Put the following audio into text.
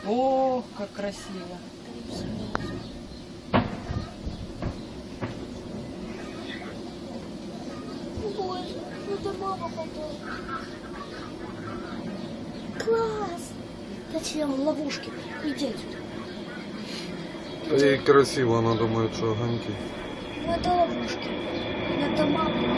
О, как красиво. Боже, это мама потом. Класс! Зачем в ловушке? Иди отсюда. Ей красиво, она думает, что огоньки. Ну это ловушки. Это мама.